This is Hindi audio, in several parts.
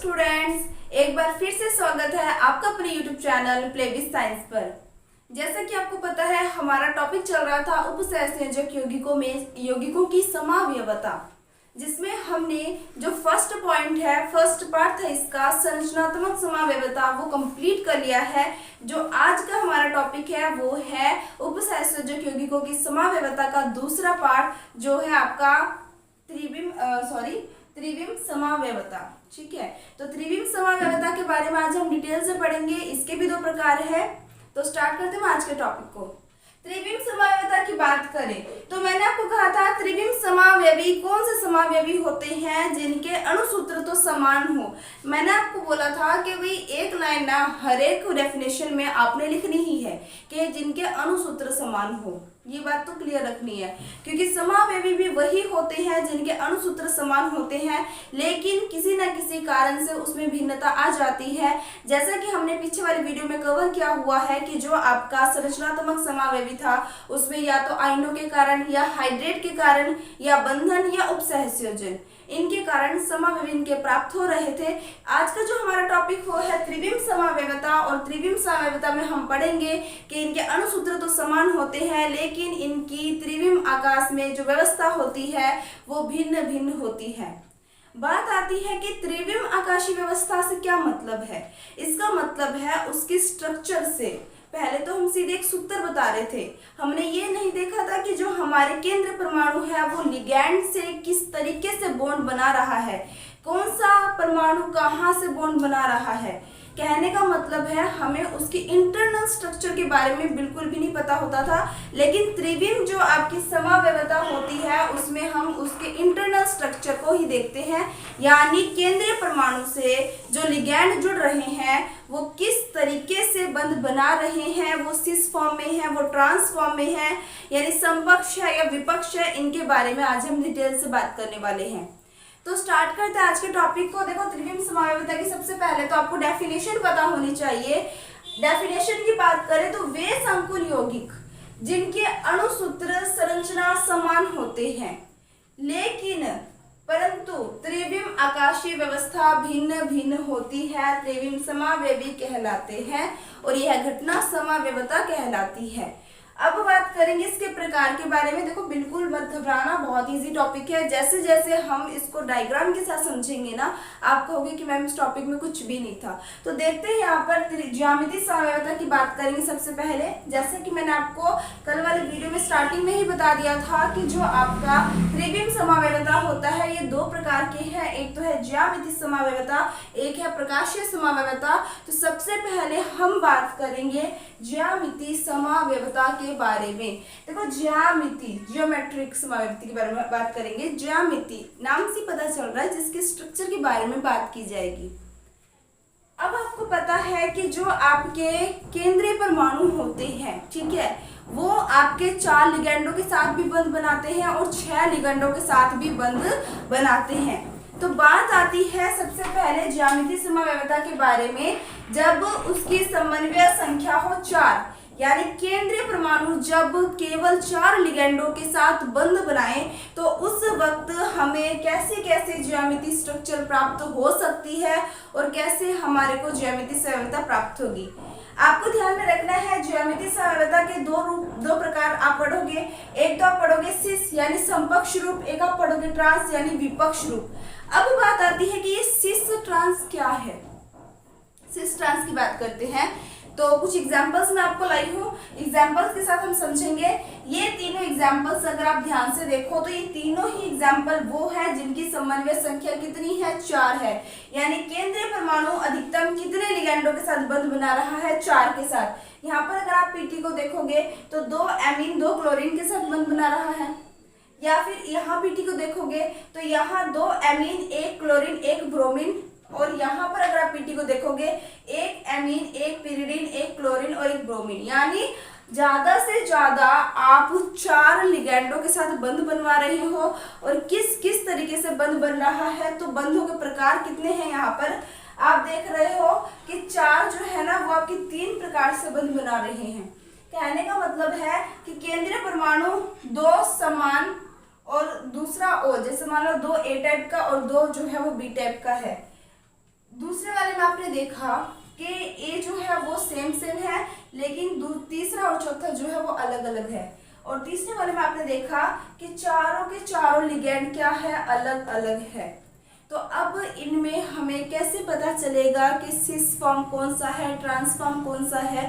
स्टूडेंट्स, एक बार फिर से स्वागत है आपका अपने YouTube channel play with science पर। जैसा कि आपको पता है, हमारा टॉपिक चल रहा था उपसंयोजक यौगिकों की समावयवता, जिसमें हमने जो फर्स्ट पॉइंट है, फर्स्ट पार्ट था इसका संरचनात्मक समावयवता, वो कंप्लीट कर लिया है। जो आज का हमारा टॉपिक है वो है उपसंयोजक यौगिकों की समावयवता का दूसरा पार्ट, जो है आपका त्रिविम समावयवता। ठीक है, तो त्रिविम समावयवता के बारे में आज हम डिटेल से पढ़ेंगे। इसके भी दो प्रकार है, तो स्टार्ट करते हैं आज के टॉपिक को। त्रिविम समावयवता की बात करें तो मैंने आपको कहा था त्रिविम समावयवी कौन से समावयवी होते हैं जिनके अणुसूत्र तो समान हो। मैंने आपको बोला था कि भाई एक लाइन ना हर एक डेफिनेशन में आपने लिखनी ही है कि जिनके अणुसूत्र समान हो। ये बात तो क्लियर रखनी है, क्योंकि समावयवी भी वही होते हैं जिनके अणुसूत्र समान होते हैं, लेकिन किसी न किसी कारण से उसमें भिन्नता आ जाती है। जैसा कि हमने पीछे वाली वीडियो में कवर किया हुआ है कि जो आपका संरचनात्मक समावयवी था उसमें या तो आयनों के कारण या हाइड्रेट के कारण या बंधन या उपसहसंयोजन, इनके कारण समावयवी इनके प्राप्त हो रहे थे। आज का जो हमारा टॉपिक वो है त्रिविम समावयवता, और त्रिविम समावयवता में हम पढ़ेंगे कि इनके अणुसूत्र तो समान होते हैं, लेकिन इनकी त्रिविम आकाश में जो व्यवस्था होती है वो भिन्न भिन्न होती है। बात आती है कि त्रिविम आकाशीय व्यवस्था से क्या मतलब है। इसका मतलब है उसकी स्ट्रक्चर से। पहले तो हम सीधे एक सूत्र बता रहे थे, हमने ये नहीं देखा था कि जो हमारे केंद्र परमाणु है वो लिगैंड से किस तरीके से बॉन्ड बना रहा है, कौन सा परमाणु कहाँ से बॉन्ड बना रहा है। कहने का मतलब है हमें उसकी इंटरनल स्ट्रक्चर के बारे में बिल्कुल भी नहीं पता होता था, लेकिन त्रिविम जो आपकी समावयवता होती है उसमें हम उसके इंटरनल स्ट्रक्चर को ही देखते हैं, यानी केंद्रीय परमाणु से जो लिगैंड जुड़ रहे हैं वो किस तरीके से बंध बना रहे हैं, वो सिस फॉर्म में है, वो ट्रांस फॉर्म में है, यानी समपक्ष है या विपक्ष है। इनके बारे में आज हम डिटेल से बात करने वाले हैं। तो स्टार्ट करते हैं आज के टॉपिक को। देखो, त्रिविम समावयवता की सबसे पहले तो आपको डेफिनेशन पता होनी चाहिए। डेफिनेशन की बात करें तो वे संकुल यौगिक जिनके अणुसूत्र संरचना समान होते हैं, लेकिन परंतु त्रिविम आकाशीय व्यवस्था भिन्न भिन्न होती है, त्रिविम समावयवी कहलाते हैं, और यह घटना समावयवता कहलाती है। अब बात करेंगे इसके प्रकार के बारे में। देखो, बिल्कुल मत घबराना, बहुत इजी टॉपिक है। जैसे जैसे हम इसको डायग्राम के साथ समझेंगे ना, आप कहोगे कि मैम इस टॉपिक में कुछ भी नहीं था। तो देखते हैं यहाँ पर ज्यामितीय समावयवता की बात करेंगे सबसे पहले। जैसे कि मैंने आपको कल वाले वीडियो में स्टार्टिंग में ही बता दिया था कि जो आपका त्रिविम समावयवता होता है ये दो प्रकार के हैं, एक तो है ज्यामितीय समावयवता, एक है प्रकाशीय समावयवता। तो सबसे पहले हम बात करेंगे ज्यामितीय समावयवता के बारे में। देखो, ज्यामिति जियोमेट्रिक समावयवता के बारे में बात करेंगे। ज्यामिति नाम से पता चल रहा है जिसके स्ट्रक्चर के बारे में बात की जाएगी। अब आपको पता है कि जो आपके केंद्रीय परमाणु होते हैं, ठीक है, वो आपके 4 लिगेंडों के साथ भी बंध बनाते हैं और 6 लिगेंडों के साथ भी बंध बनाते हैं। तो बात आती है सबसे पहले ज्यामितीय समावयवता के बारे में। जब उसकी समन्वय संख्या हो 4, यानी केंद्रीय परमाणु जब केवल 4 लिगेंडों के साथ बंध बनाए, तो उस वक्त हमें कैसे कैसे ज्यामितीय स्ट्रक्चर प्राप्त हो सकती है और कैसे हमारे को ज्यामितीय समावयवता प्राप्त होगी। आपको ध्यान में रखना है ज्यामितीय समावयवता के दो प्रकार आप पढ़ोगे। एक तो आप पढ़ोगे सिस यानी समपक्ष रूप, एक आप पढ़ोगे ट्रांस यानी विपक्ष रूप। अब बात आती है कि ये सिस ट्रांस क्या है। सिस ट्रांस की बात करते हैं तो कुछ एग्जांपल्स मैं आपको लाई हूँ, एग्जांपल्स के साथ हम समझेंगे। ये तीनों एग्जांपल्स अगर आप ध्यान से देखो तो ये तीनों ही एग्जांपल वो है जिनकी समन्वय संख्या कितनी है, 4 है। यानी केंद्रीय परमाणु अधिकतम कितने लिगेंडों के साथ बंध बना रहा है, 4 के साथ। यहाँ पर अगर आप पीटी को देखोगे तो 2 एमीन 2 क्लोरीन के साथ बंध बना रहा है, या फिर यहाँ पीटी को देखोगे तो यहाँ 2 एमीन 1 क्लोरीन 1 ब्रोमीन, और यहाँ पर अगर आप पीटी को देखोगे 1 एमीन 1 पिरिडीन 1 क्लोरीन और 1 ब्रोमीन, यानी ज्यादा से ज्यादा आप 4 लिगेंडों के साथ बंध बनवा रहे हो। और किस किस तरीके से बंध बन रहा है, तो बंधों के प्रकार कितने हैं यहाँ पर आप देख रहे हो कि 4 जो है ना वो आपकी 3 प्रकार से बंध बना रहे हैं। कहने का मतलब है कि केंद्रीय परमाणु 2 समान और दूसरा O, जैसे मान लो 2 ए टाइप का और 2 जो है वो बी टाइप का है। दूसरे वाले में आपने देखा कि ए जो है वो सेम सेम है, लेकिन तीसरा और चौथा जो है वो अलग अलग है। और तीसरे वाले में आपने देखा कि चारों के चारों लिगेंड क्या है, अलग अलग है। तो अब इनमें हमें कैसे पता चलेगा कि सिस फॉर्म कौन सा है, ट्रांस फॉर्म कौन सा है।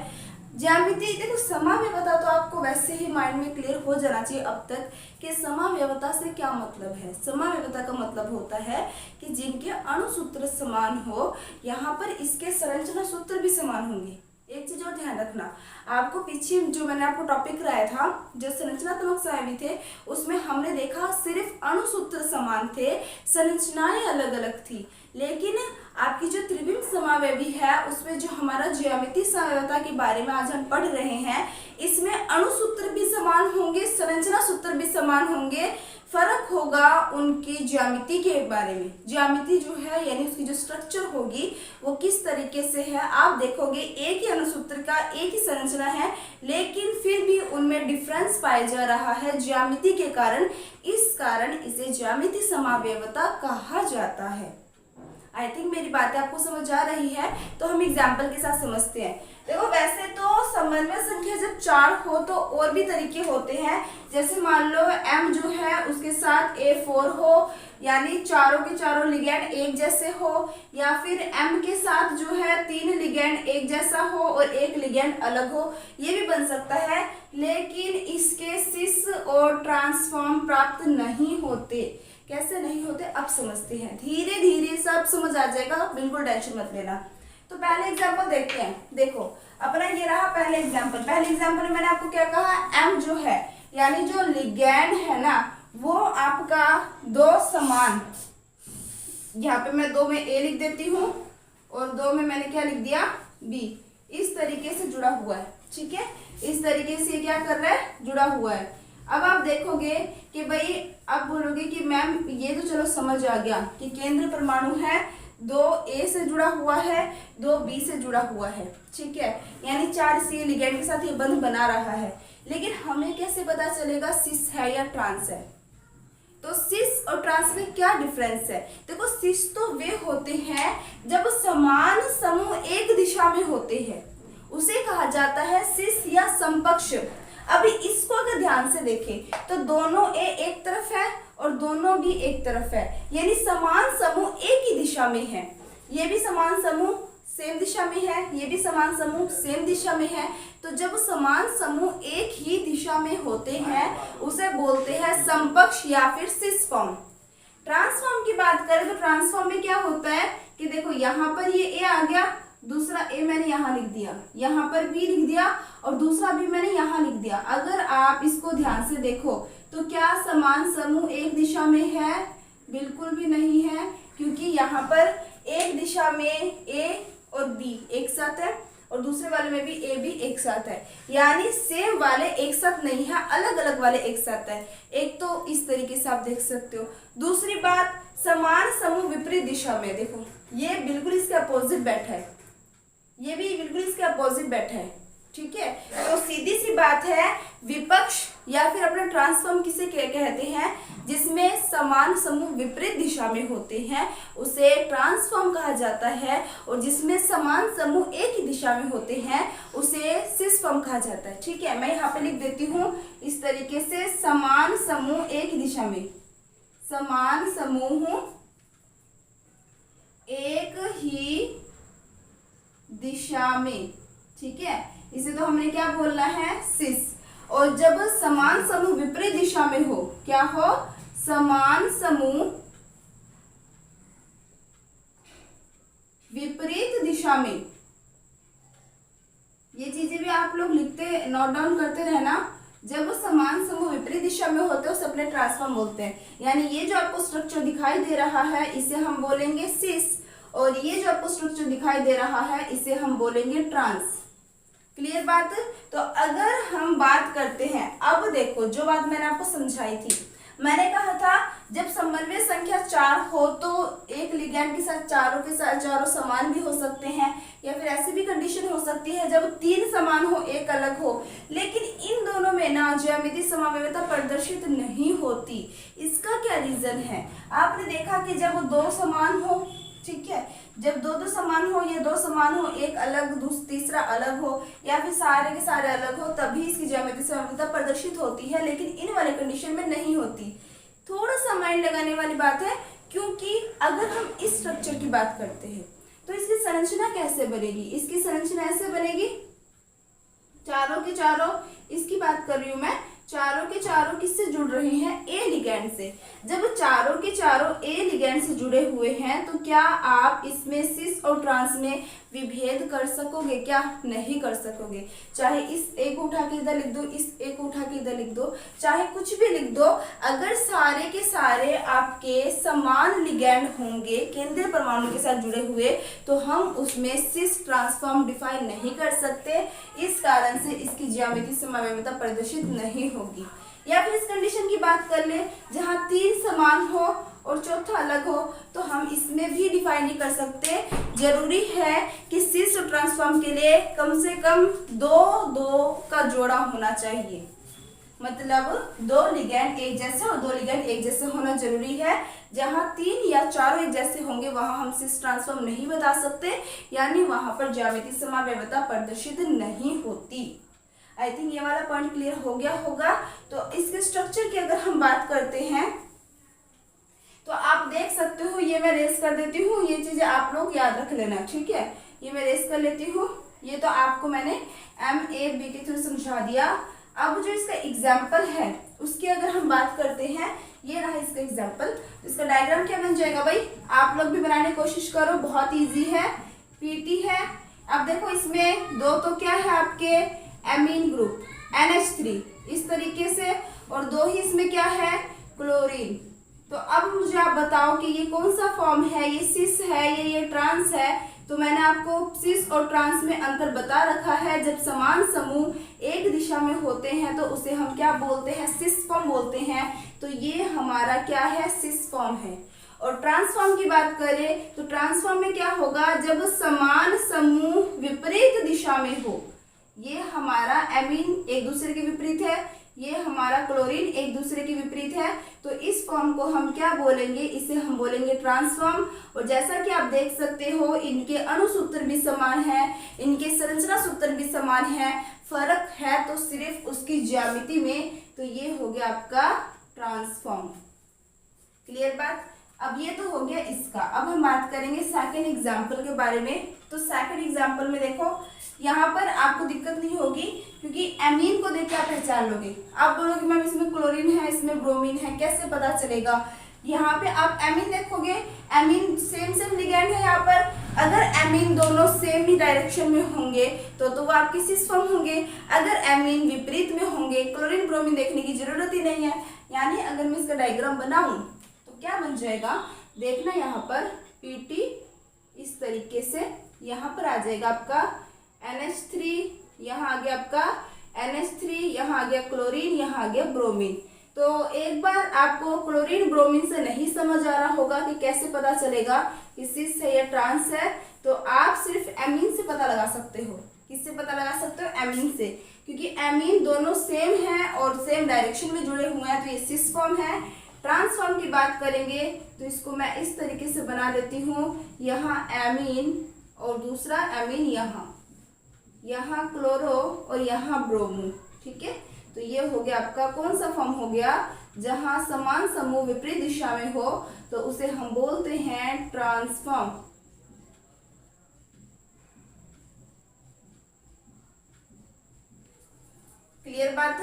ज्यामिति देखो, समाव्यवता तो आपको वैसे ही माइंड में क्लियर हो जाना चाहिए अब तक कि समाव्यवता से क्या मतलब है। समाव्यवता का मतलब होता है कि जिनके अणुसूत्र समान हो, यहाँ पर इसके संरचना सूत्र भी समान होंगे। एक चीज और ध्यान रखना, आपको पीछे जो मैंने आपको टॉपिक कराया था, जो संरचनात्मक सहायवी थे, उसमें हमने देखा सिर्फ अणुसूत्र समान थे, संरचनाएं अलग अलग थी। लेकिन आपकी जो त्रिविम समावयवी है, उसमें जो हमारा ज्यामितीय समाव्यवता के बारे में आज हम पढ़ रहे हैं, इसमें अणुसूत्र भी समान होंगे, संरचना सूत्र भी समान होंगे। फर्क होगा उनकी ज्यामिति के बारे में। ज्यामिति जो है यानी उसकी जो स्ट्रक्चर होगी वो किस तरीके से है। आप देखोगे एक ही अणुसूत्र का एक ही संरचना है, लेकिन फिर भी उनमें डिफरेंस पाया जा रहा है ज्यामिति के कारण। इस कारण इसे ज्यामितीय समावयवता कहा जाता है। आई थिंक मेरी बातें आपको समझ आ रही है, तो हम एग्जाम्पल के साथ समझते हैं। देखो, वैसे तो समन्वय संख्या जब 4 हो तो और भी तरीके होते हैं। जैसे मान लो m जो है उसके साथ A4 हो, यानी चारों के चारों लिगेंड एक जैसे हो, या फिर m के साथ जो है 3 लिगेंड एक जैसा हो और एक लिगेंड अलग हो, ये भी बन सकता है। लेकिन इसके सिस और ट्रांसफॉर्म प्राप्त नहीं होते। कैसे नहीं होते अब समझते हैं, धीरे धीरे सब समझ आ जाएगा, बिल्कुल टेंशन मत लेना। तो पहले एग्जांपल देखते हैं। देखो, अपना ये रहा पहले एग्जांपल। पहले एग्जांपल में मैंने आपको क्या कहा, m जो है यानी जो लिगेंड है ना, वो आपका दो समान, यहाँ पे मैं 2 में a लिख देती हूँ और 2 में मैंने क्या लिख दिया, b, इस तरीके से जुड़ा हुआ है। ठीक है, इस तरीके से क्या कर रहा है, जुड़ा हुआ है। अब आप देखोगे कि भाई, अब बोलोगे कि मैम ये तो चलो समझ आ गया कि केंद्र परमाणु है, 2a से जुड़ा हुआ है, 2b से जुड़ा हुआ है। ठीक है, यानी 4 लिगेंड के साथ ये बंध बना रहा है। लेकिन हमें कैसे पता चलेगा सिस है या ट्रांस है। तो सिस और ट्रांस में क्या डिफरेंस है। देखो, सिस तो वे होते हैं जब समान समूह एक दिशा में होते हैं, उसे कहा जाता है सिस या समपक्ष। अभी इसको अगर ध्यान से देखें तो दोनों ए एक तरफ है और दोनों भी एक तरफ है, यानी समान समूह एक ही दिशा में है। ये भी समान समूह सेम दिशा में है, ये भी समान समूह सेम दिशा में है। तो जब समान समूह एक ही दिशा में होते हैं उसे बोलते हैं समपक्ष या फिर सिस फॉर्म। ट्रांसफॉर्म की बात करें तो ट्रांसफॉर्म में क्या होता है कि देखो, यहाँ पर ये ए आ गया, दूसरा ए मैंने यहाँ लिख दिया, यहाँ पर बी लिख दिया और दूसरा भी मैंने यहाँ लिख दिया। अगर आप इसको ध्यान से देखो तो क्या समान समूह एक दिशा में है, बिल्कुल भी नहीं है, क्योंकि यहाँ पर एक दिशा में ए और बी एक साथ है और दूसरे वाले में भी ए बी एक साथ है, यानी सेम वाले एक साथ नहीं है, अलग अलग वाले एक साथ है। एक तो इस तरीके से आप देख सकते हो। दूसरी बात, समान समूह विपरीत दिशा में, देखो ये बिल्कुल इसके अपोजिट बैठा है, ये भी बिल्कुल इसके अपोजिट बैठा है। ठीक है, तो सीधी सी बात है, विपक्ष या फिर अपना ट्रांसफॉर्म किसे कहते हैं, जिसमें समान समूह विपरीत दिशा में होते हैं उसे ट्रांसफॉर्म कहा जाता है, और जिसमें समान समूह एक ही दिशा में होते हैं उसे सिस फॉर्म कहा जाता है। ठीक है, मैं यहाँ पे लिख देती हूँ इस तरीके से, समान समूह एक ही दिशा में, समान समूह एक ही दिशा में। ठीक है, इसे तो हमने क्या बोलना है, सिस। और जब समान समूह विपरीत दिशा में हो, क्या हो, समान समूह विपरीत दिशा में, ये चीजें भी आप लोग लिखते नोट डाउन करते रहना। जब समान समूह विपरीत दिशा में होते हैं उसे अपने ट्रांसफॉर्म बोलते हैं। यानी ये जो आपको स्ट्रक्चर दिखाई दे रहा है इसे हम बोलेंगे सिस, और ये जो आपको स्ट्रक्चर दिखाई दे रहा है इसे हम बोलेंगे ट्रांस। क्लियर बात। तो अगर हम बात करते हैं, अब देखो जो बात मैंने आपको समझाई थी, मैंने कहा था जब समन्वय संख्या 4 हो तो एक लिगैंड के साथ चारों समान भी हो सकते हैं, या फिर ऐसी भी कंडीशन हो सकती है जब 3 समान हो एक अलग हो। लेकिन इन दोनों में ना ज्यामितीय समावयवता प्रदर्शित नहीं होती। इसका क्या रीजन है, आपने देखा कि जब 2 समान हो, ठीक है, जब दो दो समान हो या दो समान हो, एक अलग तीसरा अलग हो, या फिर सारे के सारे अलग हो, तभी इसकी ज्यामितीय समानता प्रदर्शित होती है, लेकिन इन वाले कंडीशन में नहीं होती। थोड़ा सा माइंड लगाने वाली बात है, क्योंकि अगर हम इस स्ट्रक्चर की बात करते हैं तो इसकी संरचना कैसे बनेगी? इसकी संरचना ऐसे बनेगी, चारों के चारों, इसकी बात कर रही हूं मैं, चारों के चारों किससे जुड़ रहे हैं? ए लिगैंड से। जब चारों के चारों ए लिगैंड से जुड़े हुए हैं तो क्या आप इसमें सिस और ट्रांस में विभेद कर सकोगे? क्या नहीं कर सकोगे। चाहे इस ए को उठा के इधर लिख दो, इस ए को उठा के इधर लिख दो, चाहे कुछ भी लिख दो, अगर सारे के सारे आपके समान लिगैंड होंगे, केंद्रीय परमाणु के साथ जुड़े हुए, तो हम उसमें सिस ट्रांसफॉर्म डिफाइन नहीं कर सकते। इस कारण से इसकी ज्यामितीय समावयवता प्रदर्शित नहीं होगी। या फिर इस कंडीशन की बात कर ले जहां 3 समान हो और चौथा अलग हो, तो हम इसमें भी डिफाइन नहीं कर सकते। जरूरी है कि सिस ट्रांसफॉर्म के लिए कम से कम 2-2 का जोड़ा होना चाहिए, मतलब 2 लिगैंड एक जैसे और 2 लिगैंड एक जैसे होना जरूरी है। जहां 3 या चारों एक जैसे होंगे वहां हम सिस ट्रांसफॉर्म नहीं बता सकते, यानी वहां पर ज्यामितीय समावयवता प्रदर्शित नहीं होती। आई थिंक ये वाला पॉइंट क्लियर हो गया होगा। तो इसके स्ट्रक्चर की अगर हम बात करते हैं तो आप देख सकते हो, ये मैं रेस कर देती हूँ, ये चीजें आप लोग याद रख लेना, ठीक है। ये मैं रेस कर लेती हूँ, ये तो आपको मैंने MAB के थ्रू समझा दिया। अब जो इसका एग्जाम्पल है उसकी अगर हम बात करते हैं, ये रहा इसका एग्जाम्पल। इसका डायग्राम क्या बन जाएगा भाई, आप लोग भी बनाने की कोशिश करो, बहुत ईजी है, PT है। अब देखो इसमें 2 तो क्या है आपके एमीन ग्रुप NH3 इस तरीके से, और 2 ही इसमें क्या है, क्लोरीन। तो अब मुझे आप बताओ कि ये कौन सा फॉर्म है, ये सिस है या ये ट्रांस है? तो मैंने आपको सिस और ट्रांस में अंतर बता रखा है। जब समान समूह एक दिशा में होते हैं तो उसे हम क्या बोलते हैं, सिस फॉर्म बोलते हैं। तो ये हमारा क्या है, सिस फॉर्म है। और ट्रांसफॉर्म की बात करें तो ट्रांसफॉर्म में क्या होगा, जब समान समूह विपरीत दिशा में हो। ये हमारा एमीन एक दूसरे के विपरीत है, ये हमारा क्लोरीन एक दूसरे के विपरीत है, तो इस फॉर्म को हम क्या बोलेंगे, इसे हम बोलेंगे ट्रांसफॉर्म। और जैसा कि आप देख सकते हो इनके अणुसूत्र भी समान है, इनके संरचना सूत्र भी समान है, फर्क है तो सिर्फ उसकी ज्यामिति में। तो ये हो गया आपका ट्रांसफॉर्म। क्लियर बात। अब ये तो हो गया इसका। अब हम बात करेंगे सेकंड एग्जाम्पल के बारे में। तो सेकंड एग्जाम्पल में देखो, यहाँ पर आपको दिक्कत नहीं होगी क्योंकि एमीन को देख के आप पहचान लोगे। आप बोलोगे मैम इसमें क्लोरीन है, इसमें ब्रोमीन है, कैसे पता चलेगा? यहाँ पे आप एमीन देखोगे, एमीन सेम लिगैंड है यहाँ पर। अगर एमीन दोनों सेम ही डायरेक्शन में होंगे तो वो आपके सिस फॉर्म होंगे। अगर एमीन विपरीत में होंगे, क्लोरीन ब्रोमीन देखने की जरूरत ही नहीं है। यानी अगर मैं इसका डायग्राम बनाऊं तो क्या बन जाएगा, देखना यहाँ पर PT इस तरीके से, यहाँ पर आ जाएगा आपका NH3, यहाँ आ गया आपका NH3, यहाँ आ गया क्लोरीन, यहाँ आ गया ब्रोमीन। तो एक बार आपको क्लोरीन ब्रोमीन से नहीं समझ आ रहा होगा कि कैसे पता चलेगा कि सिस है या ट्रांस है, तो आप सिर्फ एमीन से पता लगा सकते हो। किससे पता लगा सकते हो, एमीन से, क्योंकि एमीन दोनों सेम है और सेम डायरेक्शन में जुड़े हुए हैं, तो ये सिस फॉर्म है। ट्रांसफॉर्म की बात करेंगे तो इसको मैं इस तरीके से बना देती हूँ, यहाँ एमीन और दूसरा एमीन, यहाँ क्लोरो और यहाँ ब्रोमो, ठीक है। तो ये हो गया आपका कौन सा फॉर्म हो गया, जहां समान समूह विपरीत दिशा में हो तो उसे हम बोलते हैं ट्रांसफॉर्म। क्लियर बात।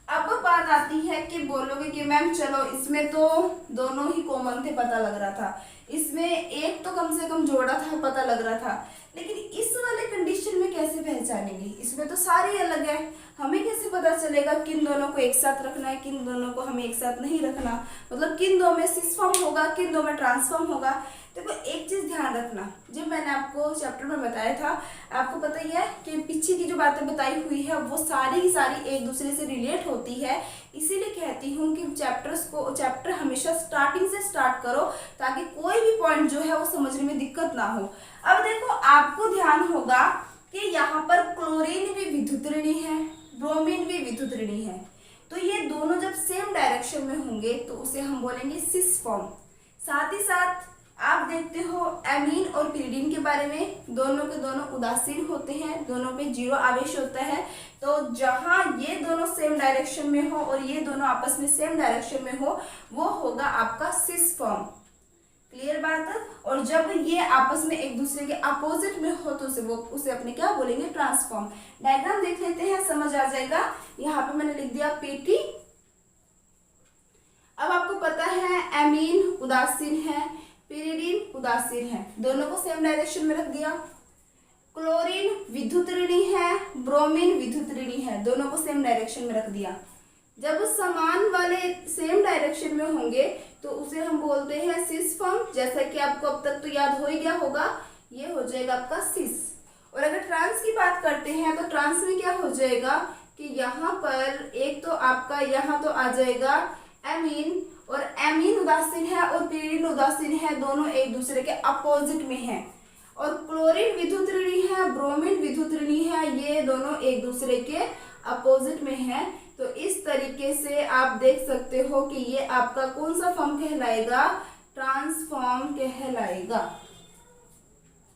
अब बात आती है कि बोलोगे कि मैम चलो इसमें तो दोनों ही कॉमन थे, पता लग रहा था, इसमें एक तो कम से कम जोड़ा था, पता लग रहा था, लेकिन इस वाले कंडीशन में कैसे पहचानेंगे? इसमें तो सारे अलग है, हमें कैसे पता चलेगा किन दोनों को एक साथ रखना है, किन दोनों को हमें एक साथ नहीं रखना, मतलब किन दो में सिस फॉर्म होगा, किन दो में ट्रांसफॉर्म होगा? देखो एक चीज ध्यान रखना, जब मैंने आपको चैप्टर में बताया था, आपको पता ही है कि पीछे की जो बातें बताई हुई है वो सारी की सारी एक दूसरे से रिलेट होती है। इसीलिए कहती हूँ कि चैप्टर हमेशा स्टार्टिंग से स्टार्ट करो ताकि कोई भी पॉइंट जो है वो समझने में दिक्कत ना हो। अब देखो आपको ध्यान होगा कि यहाँ पर क्लोरीन भी विद्युत ऋणी है, ब्रोमीन भी विद्युत ऋणी है, तो ये दोनों जब सेम डायरेक्शन में होंगे तो उसे हम बोलेंगे सिस फॉर्म। साथ ही साथ आप देखते हो एमीन और पिरिडीन के बारे में, दोनों के दोनों उदासीन होते हैं, दोनों पे जीरो आवेश होता है। तो जहां ये दोनों सेम डायरेक्शन में हो और ये दोनों आपस में सेम डायरेक्शन में हो, वो होगा आपका सिस फॉर्म। क्लियर बात है। और जब ये आपस में एक दूसरे के अपोजिट में हो तो उसे अपने क्या बोलेंगे, ट्रांसफॉर्म। डायग्राम देख लेते हैं, समझ आ जाएगा। यहाँ पे मैंने लिख दिया पीटी। अब आपको पता है एमीन उदासीन है, पिरिडीन उदासीन है, दोनों को सेम डायरेक्शन में रख दिया। क्लोरीन विद्युत ऋणी है, ब्रोमीन विद्युत ऋणी है, दोनों को सेम डायरेक्शन में रख दिया। जब समान वाले सेम डायरेक्शन में होंगे तो उसे हम बोलते हैं सिस फॉर्म। जैसा कि आपको अब तक तो याद हो ही गया होगा, ये हो जाएगा आपका सिस। और अगर ट्रांस की बात करते हैं तो ट्रांस में क्या हो जाएगा कि यहाँ पर एक तो आपका यहाँ तो आ जाएगा एमीन, और एमीन उदासीन है और पिरिडीन उदासीन है, दोनों एक दूसरे के अपोजिट में हैं। और क्लोरीन विद्युत ऋणी है, ब्रोमीन विद्युत ऋणी है, ये दोनों एक दूसरे के अपोजिट में हैं। तो इस तरीके से आप देख सकते हो कि ये आपका कौन सा फॉर्म कहलाएगा, ट्रांसफॉर्म कहलाएगा।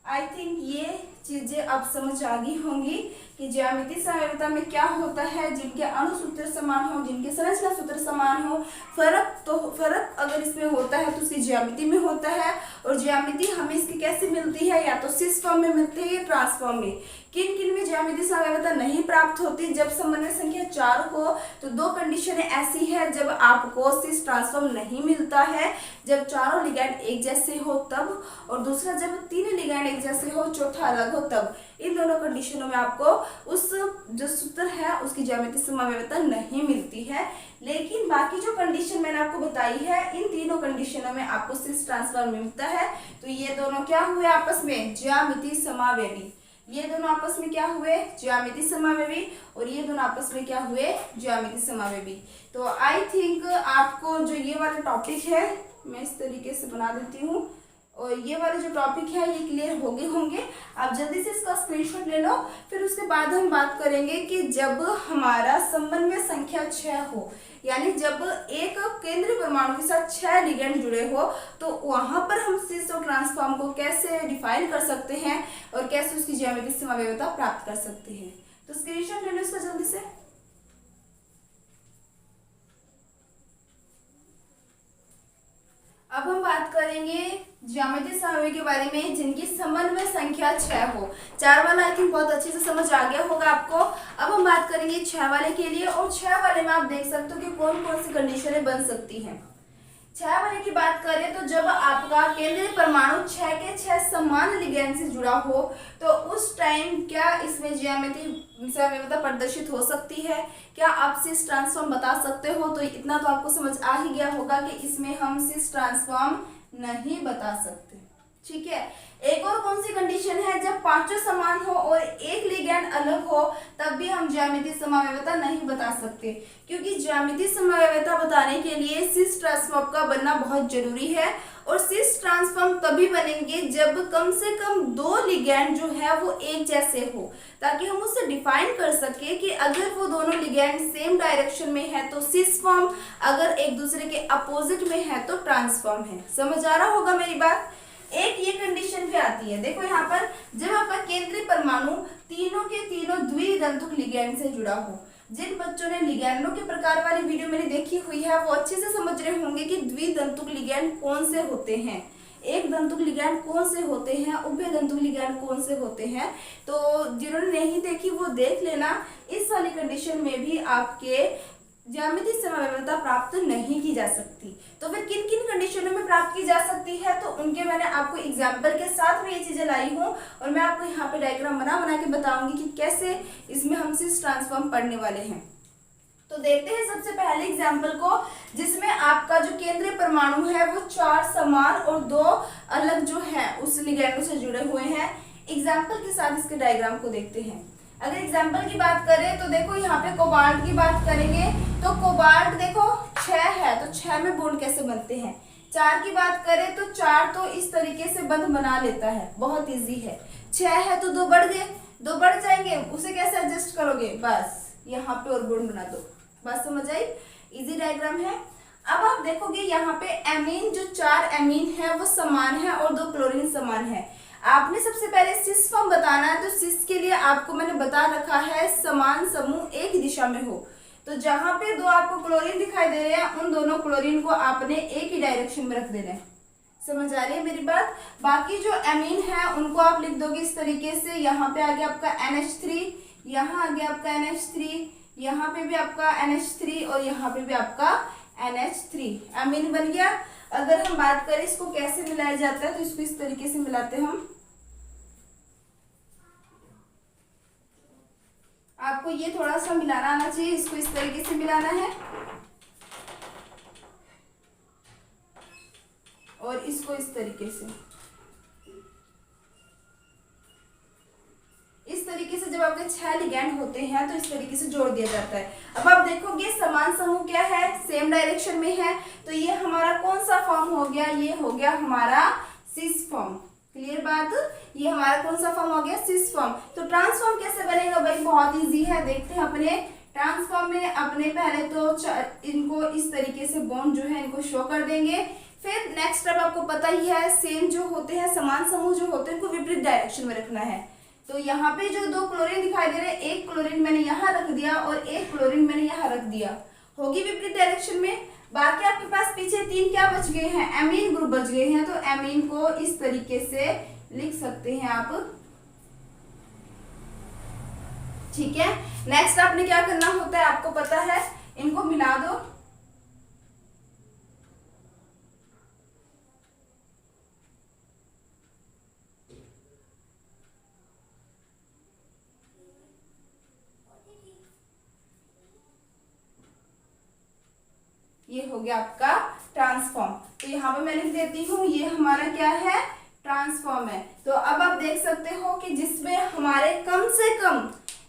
आई थिंक ये चीजें आप समझ आ गई होंगी कि ज्यामितीय समवायता में क्या होता है। जिनके अणु सूत्र समान हो, जिनके संरचना सूत्र समान हो, फर्क अगर इसमें होता है तो उसकी ज्यामिति में होता है। और ज्यामिति हमें इसकी कैसे मिलती है, या तो सिस फॉर्म में मिलती है या ट्रांसफॉर्म में। किन किन में ज्यामितीय समवायता नहीं प्राप्त होती, जब समन्वय संख्या 4 हो तो दो कंडीशनें ऐसी है जब आपको सिस ट्रांसफॉर्म नहीं मिलता है, जब चारों लिगैंड एक जैसे हो तब, और दूसरा जब तीन लिगैंड एक जैसे हो, चौथा अलग हो तब। इन दोनों कंडीशनों में आपको उस जो सूत्र है उसकी ज्यामितीय समवायता नहीं मिलती है। लेकिन बाकी जो कंडीशन मैंने आपको बताई है, इन तीनों कंडीशनों में आपको सिस ट्रांसफॉर्म मिलता है। तो ये दोनों क्या हुए आपस में, ज्यामितीय समावेवी। ये दोनों आपस में क्या हुए, ज्यामितीय समावेवी। और ये दोनों आपस में क्या हुए, ज्यामितीय समावेवी। तो आई थिंक आपको जो ये वाला टॉपिक है मैं इस तरीके से बना देती हूँ, और ये वाले जो टॉपिक है ये क्लियर हो गए होंगे। आप जल्दी से इसका स्क्रीनशॉट ले लो। फिर उसके बाद हम बात करेंगे कि जब हमारा समन्वय संख्या 6 हो, यानी जब एक केंद्रीय परमाणु के साथ 6 लिगैंड जुड़े हो, तो वहां पर हम सिस और ट्रांसफॉर्म को कैसे डिफाइन कर सकते हैं और कैसे उसकी ज्यामितीय समवायता प्राप्त कर सकते हैं। तो स्क्रीनशॉट ले लो इसका जल्दी से। अब हम बात करेंगे ज्यामितीय समवाय के बारे में जिनकी समन्वय संख्या 6 हो। 4 वाला आई थिंक बहुत अच्छे से समझ आ गया होगा आपको। अब हम बात करेंगे 6 वाले के लिए, और 6 वाले में आप देख सकते हो कि कौन कौन सी कंडीशनें बन सकती हैं। 6 वाले की बात करें तो जब आपका केंद्रीय परमाणु 6 के 6 समान लिगैंड से जुड़ा हो, तो उस टाइम क्या इसमें ज्यामितीय समवायता प्रदर्शित हो सकती है, क्या आप सिस ट्रांसफॉर्म बता सकते हो। तो इतना तो आपको समझ आ ही गया होगा कि इसमें हम सिस ट्रांसफॉर्म नहीं बता सकते। ठीक है। एक और कौन सी कंडीशन है, जब पांचों समान हो और एक लिगैंड अलग हो तब भी हम ज्यामितीय समवायता नहीं बता सकते, क्योंकि ज्यामितीय समवायता बताने के लिए सिस ट्रांसफॉर्म का बनना बहुत जरूरी है। और सिस ट्रांसफॉर्म तभी बनेंगे जब कम से कम 2 लिगैंड जो है वो एक जैसे हो, ताकि हम उससे डिफाइन कर सके कि अगर वो दोनों लिगैंड सेम डायरेक्शन में है तो सिस फॉर्म, अगर एक दूसरे के अपोजिट में है तो ट्रांसफॉर्म है। समझ आ रहा होगा मेरी बात। एक ये कंडीशन भी आती है, देखो यहाँ पर जब आपका केंद्रीय परमाणु तीनों के तीनों द्विदंतुक लिगैंड से जुड़ा हो। जिन बच्चों ने लिगैंडों के प्रकार वाली वीडियो मैंने देखी हुई है वो अच्छे से समझ रहे होंगे कि द्विदंतुक लिगैंड कौन से होते हैं, एक दंतुक लिगैंड कौन से होते हैं, उभय दंतुक लिगैंड कौन से होते हैं। तो जिन्होंने नहीं देखी वो देख लेना। इस वाली कंडीशन में भी आपके ज्यामितीय समवायता प्राप्त नहीं की जा सकती। तो फिर किन किन कंडीशनों में प्राप्त की जा सकती है, तो उनके मैंने आपको एग्जाम्पल के साथ में ये चीजें लाई हूँ, और मैं आपको यहाँ पे डायग्राम बना बना के बताऊंगी कि कैसे इसमें हम सिस ट्रांसफॉर्म पढ़ने वाले हैं। तो देखते हैं सबसे पहले एग्जाम्पल को, जिसमें आपका जो केंद्रीय परमाणु है वो 4 समान और 2 अलग जो है उस लिगैंडों से जुड़े हुए हैं। एग्जाम्पल के साथ इसके डायग्राम को देखते हैं। अगर एग्जाम्पल की बात करें तो देखो यहाँ पे कोबाल्ट की बात करेंगे तो कोबाल्ट देखो 6 है, तो 6 में बॉन्ड कैसे बनते हैं। 4 की बात करें तो 4 तो इस तरीके से बंध बना लेता है, बहुत इजी है। 6 है तो 2 बढ़ गए, 2 बढ़ जाएंगे, उसे कैसे एडजस्ट करोगे, बस यहाँ पे और बॉन्ड बना दो, बस समझ आई, इजी डायग्राम है। अब आप देखोगे यहाँ पे एमीन, जो 4 एमीन है वो समान है और 2 क्लोरीन समान है। आपने सबसे पहले सिस फॉर्म बताना है, तो सिस के लिए आपको मैंने बता रखा है समान समूह एक दिशा में हो। तो जहां पे 2 आपको क्लोरीन दिखाई दे रहे हैं उन दोनों क्लोरीन को आपने एक ही डायरेक्शन में रख देना है। समझ आ रही है मेरी बात? बाकी जो एमीन है उनको आप लिख दोगे इस तरीके से, यहाँ पे आ गया आपका NH3, यहाँ आ गया आपका NH3, यहाँ पे भी आपका NH3 और यहाँ पे भी आपका NH3, एमीन बन गया। अगर हम बात करें इसको कैसे मिलाया जाता है, तो इसको इस तरीके से मिलाते हैं हम। आपको ये थोड़ा सा मिलाना आना चाहिए, इसको इस तरीके से मिलाना है और इसको इस तरीके से। इस तरीके से जब आपके 6 लिगैंड होते हैं तो इस तरीके से जोड़ दिया जाता है। अब आप देखोगे समान समूह क्या है, सेम डायरेक्शन में है, तो ये हमारा कौन सा फॉर्म हो गया, ये हो गया हमारा सिस फॉर्म। क्लियर बात? ये हमारा कौन सा फॉर्म हो गया, सिस फॉर्म। तो ट्रांसफॉर्म कैसे बनेगा भाई, बहुत इजी है, देखते हैं अपने ट्रांसफॉर्म में। अपने पहले तो इनको इस तरीके से बॉन्ड जो है इनको शो कर देंगे, फिर नेक्स्ट स्टेप आपको पता ही है, सेम जो होते हैं समान समूह जो होते हैं उनको विपरीत डायरेक्शन में रखना है। तो यहाँ पे जो 2 क्लोरीन दिखाई दे रहे हैं, एक क्लोरीन मैंने यहाँ रख दिया और एक क्लोरीन मैंने यहाँ रख दिया, होगी विपरीत डायरेक्शन में। बाकी आपके पास पीछे 3 क्या बच गए हैं, एमीन ग्रुप बच गए हैं, तो एमीन को इस तरीके से लिख सकते हैं आप। ठीक है, नेक्स्ट आपने क्या करना होता है आपको पता है, इनको मिला दो। ये हो गया आपका ट्रांसफॉर्म। तो यहाँ पे मैं लिख देती हूँ ये हमारा क्या है, ट्रांसफॉर्म है। तो अब आप देख सकते हो कि जिसमें हमारे कम से कम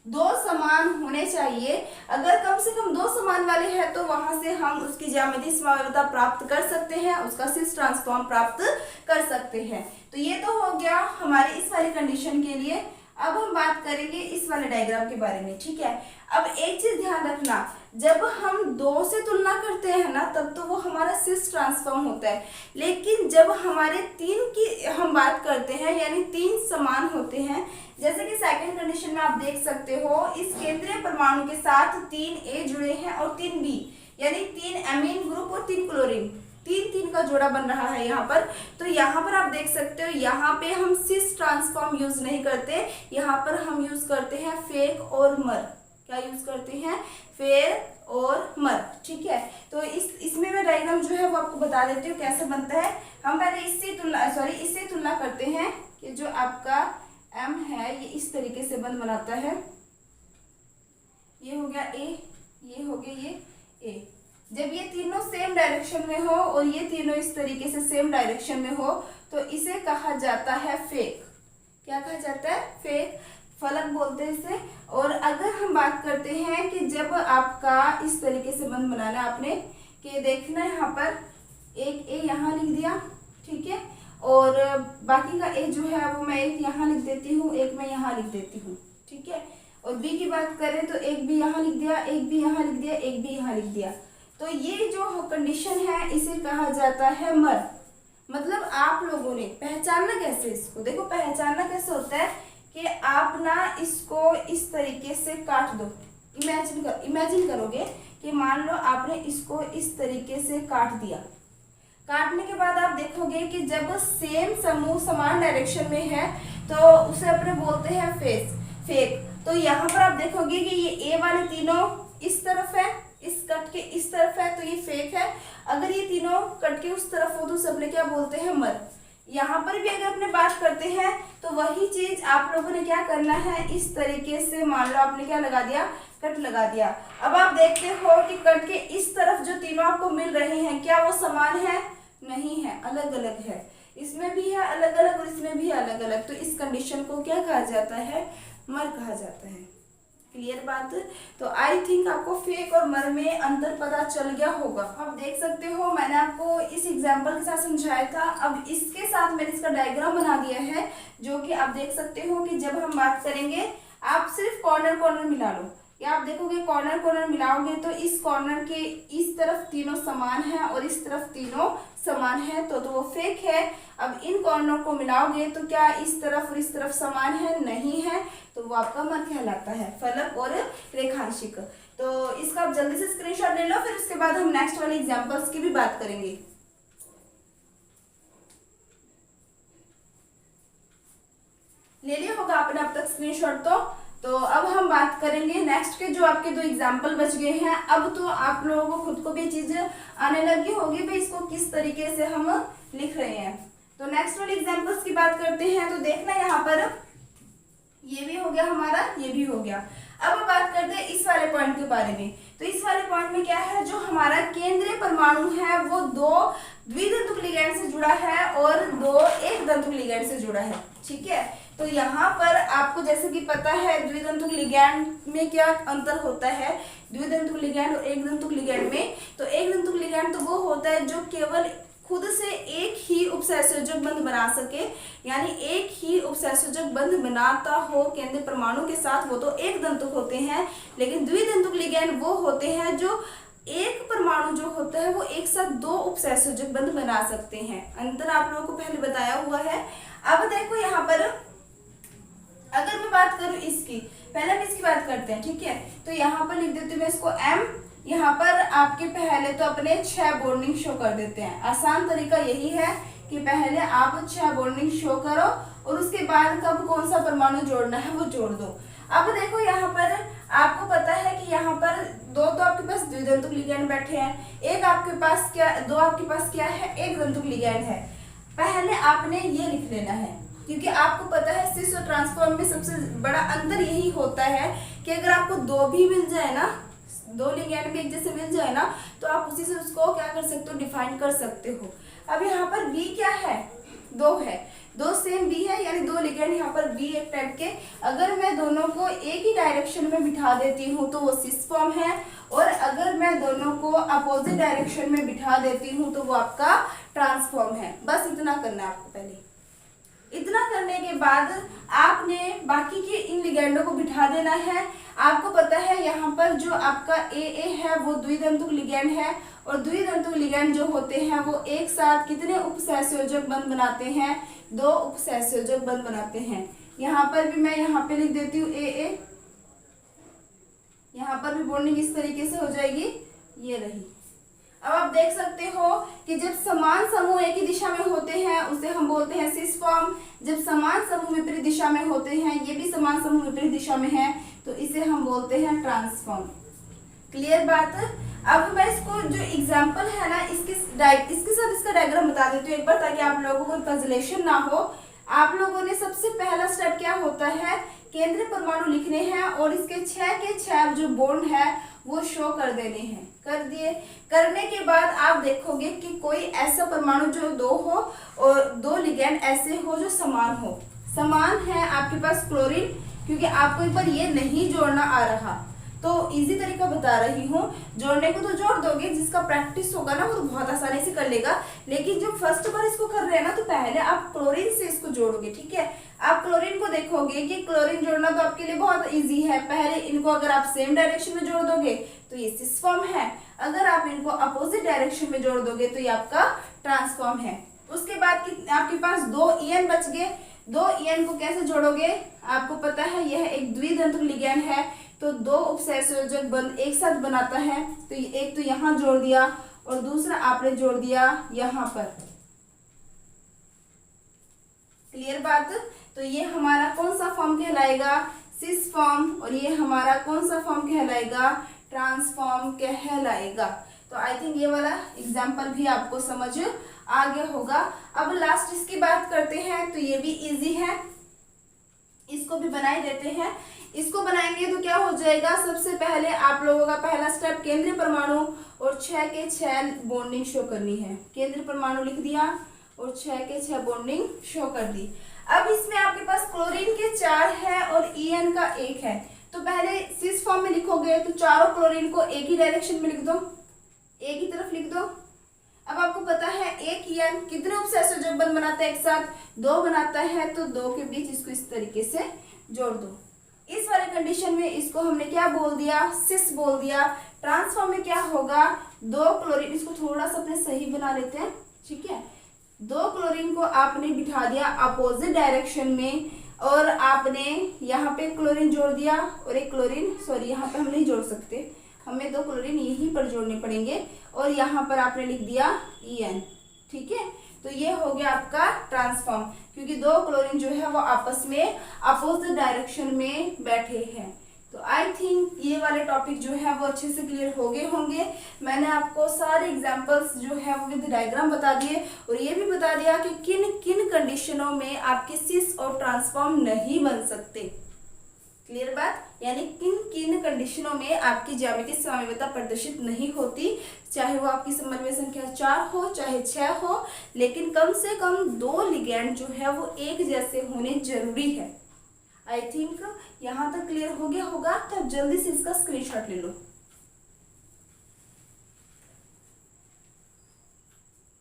2 समान होने चाहिए, अगर कम से कम 2 समान वाले हैं तो वहां से हम उसकी ज्यामितीय समवायता प्राप्त कर सकते हैं, उसका सिस ट्रांसफॉर्म प्राप्त कर सकते हैं। तो ये तो हो गया हमारे इस वाली कंडीशन के लिए। अब हम बात करेंगे इस वाले डायग्राम के बारे में। ठीक है, अब एक चीज ध्यान रखना, जब हम 2 से तुलना करते हैं ना तब तो वो हमारा सिस ट्रांसफॉर्म होता है, लेकिन जब हमारे 3 की हम बात करते हैं यानी 3 समान होते हैं, जैसे कि सेकंड कंडीशन में आप देख सकते हो, इस केंद्रीय परमाणु के साथ 3 A जुड़े हैं और 3 B, यानी 3 एमीन ग्रुप और 3 क्लोरीन, 3 का जोड़ा बन रहा है यहाँ पर। तो यहाँ पर आप देख सकते हो, यहाँ पे हम सिस ट्रांसफॉर्म यूज नहीं करते, यहाँ पर हम यूज करते हैं फेक और मर। क्या यूज करते हैं, फेक और मर। ठीक है, तो इसमें मैं डायग्राम जो है वो आपको बता देती हूँ कैसे बनता है। हम पहले इससे तुलना करते हैं कि जो आपका M है ये इस तरीके से बंध बनाता है, ये हो गया A, ये हो गया ये A। जब ये तीनों सेम डायरेक्शन में हो और ये तीनों इस तरीके से सेम डायरेक्शन में हो तो इसे कहा जाता है फेक। क्या कहा जाता है, फेक, फलक बोलते हैं इसे। और अगर हम बात करते हैं कि जब आपका इस तरीके से बंध बनाना, आपने कि देखना यहाँ पर एक A यहाँ लिख दिया, ठीक है, और बाकी का A जो है वो मैं एक यहाँ लिख देती हूँ, एक मैं यहाँ लिख देती हूँ। ठीक है, और B की बात करें तो एक B यहाँ लिख दिया, एक B यहाँ लिख दिया, एक B यहाँ लिख दिया। तो ये जो कंडीशन है इसे कहा जाता है मर। मतलब आप लोगों ने पहचानना कैसे इसको, देखो पहचानना कैसे होता है कि आप ना इसको इस तरीके से काट दो। इमेजिन करोगे कि मान लो आपने इसको इस तरीके से काट दिया। काटने के बाद आप देखोगे कि जब सेम समूह समान डायरेक्शन में है तो उसे अपने बोलते हैं फेक। तो यहाँ पर आप देखोगे कि ये A वाले तीनों इस तरफ है, इस कट के इस तरफ है, तो ये फेक है। अगर ये तीनों कट के उस तरफ हो तो उसे अपने क्या बोलते हैं, मर। यहाँ पर भी अगर अपने बात करते हैं तो वही चीज आप लोगों ने क्या करना है, इस तरीके से मान लो आपने क्या लगा दिया, कट लगा दिया। अब आप देखते हो कि कट के इस तरफ जो तीनों आपको मिल रहे हैं क्या वो समान है, नहीं है, अलग अलग है। इसमें भी है अलग अलग और इसमें भी अलग अलग, तो इस कंडीशन को क्या कहा जाता है, मर कहा जाता है। क्लियर बात? तो आई थिंक आपको फेक और मर में अंतर पता चल गया होगा। अब देख सकते हो मैंने आपको इस एग्जांपल के साथ समझाया था, अब इसके साथ मैंने इसका डायग्राम बना दिया है, जो कि आप देख सकते हो कि जब हम बात करेंगे, आप सिर्फ कॉर्नर मिला लो। ये आप देखोगे कॉर्नर कॉर्नर मिलाओगे तो इस कॉर्नर के इस तरफ तीनों समान है और इस तरफ तीनों समान है, तो वो फेक है। अब इन कॉर्नर को मिलाओगे तो क्या इस तरफ और इस तरफ समान है? नहीं है, तो वो आपका मन कहलाता है, फलक और रेखांशिक। तो इसका आप जल्दी से स्क्रीनशॉट ले लो, फिर उसके बाद हम नेक्स्ट वाले एग्जांपल्स की भी बात करेंगे। ले लिया होगा आपने अब तक स्क्रीनशॉट। तो अब हम बात करेंगे नेक्स्ट के जो आपके दो एग्जाम्पल बच गए हैं। अब तो आप लोगों को खुद को भी चीज आने लगी होगी भाई इसको किस तरीके से हम लिख रहे हैं। तो नेक्स्ट वाले एग्जाम्पल्स की बात करते हैं। तो देखना यहाँ पर ये भी हो गया हमारा, ये भी हो गया। अब हम बात करते हैं इस वाले पॉइंट के बारे में। तो इस वाले पॉइंट में क्या है, जो हमारा केंद्रीय परमाणु है वो दो द्विधातुक लिगैंड से जुड़ा है और दो एक धातुक लिगैंड से जुड़ा है। ठीक है, तो यहाँ पर आपको जैसे कि पता है द्विधातुक लिगैंड में क्या अंतर होता है, द्विधातुक लिगैंड और एक धातुक लिगैंड में। तो एक धातुक लिगैंड तो वो होता है जो केवल खुद से एक ही उपसहसंयोजक बंध बना सके, यानी एक ही उपसहसंयोजक बंध बनाता हो केंद्रीय परमाणु के साथ, वो तो एक धातुक होते हैं। लेकिन द्विधातुक लिगैंड वो होते हैं जो एक परमाणु जो होता है वो एक साथ दो उपसहसंयोजक बंध बना सकते हैं। अंतर आप लोगों को पहले बताया हुआ है। अब देखो यहाँ पर अगर मैं बात करूं इसकी, पहले हम इसकी बात करते हैं। ठीक है, तो यहाँ पर लिख देती हूँ मैं इसको M। यहाँ पर आपके पहले तो अपने 6 बॉन्डिंग शो कर देते हैं। आसान तरीका यही है कि पहले आप 6 बॉन्डिंग शो करो और उसके बाद कब कौन सा परमाणु जोड़ना है वो जोड़ दो। अब देखो यहाँ पर आपको पता है कि यहाँ पर दो तो आपके पास द्विधातुक लिगैंड बैठे हैं, एक आपके पास क्या, दो आपके पास क्या है, एक धातुक लिगैंड है। पहले आपने ये लिख लेना है, क्योंकि आपको पता है सिस और ट्रांसफॉर्म में सबसे बड़ा अंतर यही होता है कि अगर आपको दो भी मिल जाए ना, दो लिगैंड भी एक जैसे मिल जाए ना, तो आप उसी से उसको क्या कर सकते हो, डिफाइन कर सकते हो। अब यहाँ पर बी क्या है, दो है, दो सेम बी है, यानी दो लिगैंड यहाँ पर बी एक टाइप के। अगर मैं दोनों को एक ही डायरेक्शन में बिठा देती हूँ तो वो सिस फॉर्म है, और अगर मैं दोनों को अपोजिट डायरेक्शन में बिठा देती हूँ तो वो आपका ट्रांसफॉर्म है। बस इतना करना है आपको पहले। इतना करने के बाद आपने बाकी के इन लिगैंडों को बिठा देना है। आपको पता है यहाँ पर जो आपका ए है वो द्विधातुक लिगैंड है, और द्विधातुक लिगैंड जो होते हैं वो एक साथ कितने उपसहसंयोजक बंध बनाते हैं, दो उपसहसंयोजक बंध बनाते हैं। यहाँ पर भी मैं यहाँ पे लिख देती हूँ ए, यहाँ पर भी बॉन्डिंग इस तरीके से हो जाएगी, ये रही। अब आप देख सकते हो कि जब समान समूह एक ही दिशा में होते हैं उसे हम बोलते हैं सिस फॉर्म। जब समान समूह विपरीत दिशा में होते हैं, ये भी समान समूह विपरीत दिशा में है, तो इसे हम बोलते हैं ट्रांसफॉर्म। क्लियर बात। अब मैं इसको जो एग्जाम्पल है ना इसके साथ इसका डायग्राम बता देती हूँ एक बार, ताकि आप लोगों को पजलेशन ना हो। आप लोगों ने सबसे पहला स्टेप क्या होता है, केंद्रीय परमाणु लिखने हैं और इसके 6 के 6 जो बॉन्ड है वो शो कर देने हैं। कर दिए, करने के बाद आप देखोगे कि कोई ऐसा परमाणु जो दो हो और दो लिगैंड ऐसे हो जो समान हो। समान है आपके पास क्लोरीन, क्योंकि आपको एक बार ये नहीं जोड़ना आ रहा तो इजी तरीका बता रही हूँ। जोड़ने को तो जोड़ दोगे, जिसका प्रैक्टिस होगा ना वो तो बहुत आसानी से कर लेगा। लेकिन जब फर्स्ट बार इसको कर रहे हैं ना तो पहले आप क्लोरीन से इसको जोड़ोगे। ठीक है, आप क्लोरीन को देखोगे कि क्लोरीन जोड़ना तो आपके लिए बहुत इजी है। पहले इनको अगर आप सेम डायरेक्शन में जोड़ दोगे तो ये सिस फॉर्म है, अगर आप इनको अपोजिट डायरेक्शन में जोड़ दोगे तो ये आपका ट्रांसफॉर्म है। उसके बाद आपके पास 2 इयन बच गए। 2 इयन को कैसे जोड़ोगे, आपको पता है यह एक द्विधातुक लिगैंड है, तो दो उपसहसंयोजक बंध एक साथ बनाता है। तो एक तो यहाँ जोड़ दिया और दूसरा आपने जोड़ दिया यहाँ पर। क्लियर बात। तो ये हमारा कौन सा फॉर्म कहलाएगा, सिस फॉर्म, और ये हमारा कौन सा फॉर्म कहलाएगा, ट्रांसफॉर्म कहलाएगा। तो आई थिंक ये वाला एग्जाम्पल भी आपको समझ आ गया होगा। अब लास्ट इसकी बात करते हैं, तो ये भी इजी है, इसको भी बना ही देते हैं। इसको बनाएंगे तो क्या हो जाएगा, सबसे पहले आप लोगों का पहला स्टेप केंद्रीय परमाणु और 6 के 6 बॉन्डिंग शो करनी है। केंद्रीय परमाणु लिख दिया और 6 के 6 बॉन्डिंग शो कर दी। अब इसमें आपके पास क्लोरीन के 4 है और ईएन का 1 है, तो पहले सिस फॉर्म में लिखोगे तो चारों क्लोरीन को एक ही डायरेक्शन में लिख दो, एक ही तरफ लिख दो। अब आपको पता है एक ईएन कितने उपसहसंयोजक बंध बनाता है, एक साथ 2 बनाता है, तो 2 के बीच इसको इस तरीके से जोड़ दो। इस वाले कंडीशन में इसको हमने क्या बोल दिया, सिस बोल दिया। ट्रांसफॉर्म में क्या होगा, 2 क्लोरीन, इसको थोड़ा सा अपने सही बना लेते हैं, ठीक है। 2 क्लोरीन को आपने बिठा दिया अपोजिट डायरेक्शन में, और आपने यहाँ पे क्लोरीन जोड़ दिया और एक क्लोरीन, सॉरी यहाँ पे हम नहीं जोड़ सकते, हमें 2 क्लोरीन यहीं पर जोड़ने पड़ेंगे, और यहाँ पर आपने लिख दिया EN, ठीक है। तो ये हो गया आपका ट्रांसफॉर्म, क्योंकि 2 क्लोरीन जो है वो आपस में अपोजिट डायरेक्शन में बैठे हैं। तो आई थिंक ये वाले टॉपिक जो है वो अच्छे से क्लियर हो गए होंगे। मैंने आपको सारे एग्जांपल्स जो है वो विद डायग्राम बता दिए, और ये भी बता दिया कि किन किन कंडीशनों में आपके सिस और ट्रांसफॉर्म नहीं बन सकते। क्लियर बात, यानी किन किन कंडीशनों में आपकी ज्यामितीय समन्वयता प्रदर्शित नहीं होती, चाहे वो आपकी समन्वय संख्या 4 हो चाहे 6 हो, लेकिन कम से कम 2 लिगेंड जो है वो एक जैसे होने जरूरी है। आई थिंक यहाँ तक क्लियर हो गया होगा, तो आप जल्दी से इसका स्क्रीनशॉट ले लो।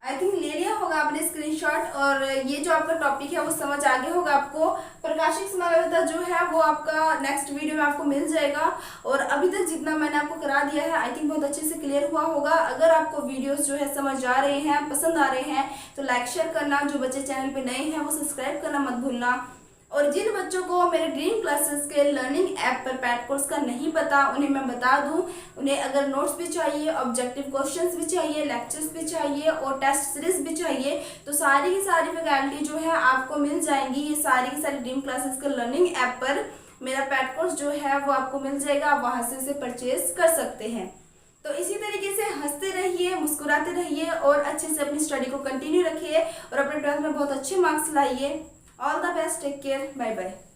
आई थिंक ले लिया होगा आपने स्क्रीनशॉट, और ये जो आपका टॉपिक है वो समझ आ गया होगा आपको। प्रकाशिक समन्वयता जो है वो आपका नेक्स्ट वीडियो में आपको मिल जाएगा, और अभी तक जितना मैंने आपको करा दिया है आई थिंक बहुत अच्छे से क्लियर हुआ होगा। अगर आपको वीडियोस जो है समझ आ रहे हैं, पसंद आ रहे हैं, तो लाइक शेयर करना, जो बच्चे चैनल पे नए हैं वो सब्सक्राइब करना मत भूलना। और जिन बच्चों को मेरे ड्रीम क्लासेस के लर्निंग ऐप पर पैट कोर्स का नहीं पता, उन्हें मैं बता दूं, उन्हें अगर नोट्स भी चाहिए, ऑब्जेक्टिव क्वेश्चंस भी चाहिए, लेक्चर्स भी चाहिए और टेस्ट सीरीज भी चाहिए, तो सारी की सारी फैकल्टी जो है आपको मिल जाएंगी। ये सारी की सारी ड्रीम क्लासेस के लर्निंग ऐप पर मेरा पैट कोर्स जो है वो आपको मिल जाएगा, आप वहाँ से उसे परचेज कर सकते हैं। तो इसी तरीके से हंसते रहिए, मुस्कुराते रहिए, और अच्छे से अपनी स्टडी को कंटिन्यू रखिए, और अपने 12th में बहुत अच्छे मार्क्स लाइए। All the best, take care, bye bye.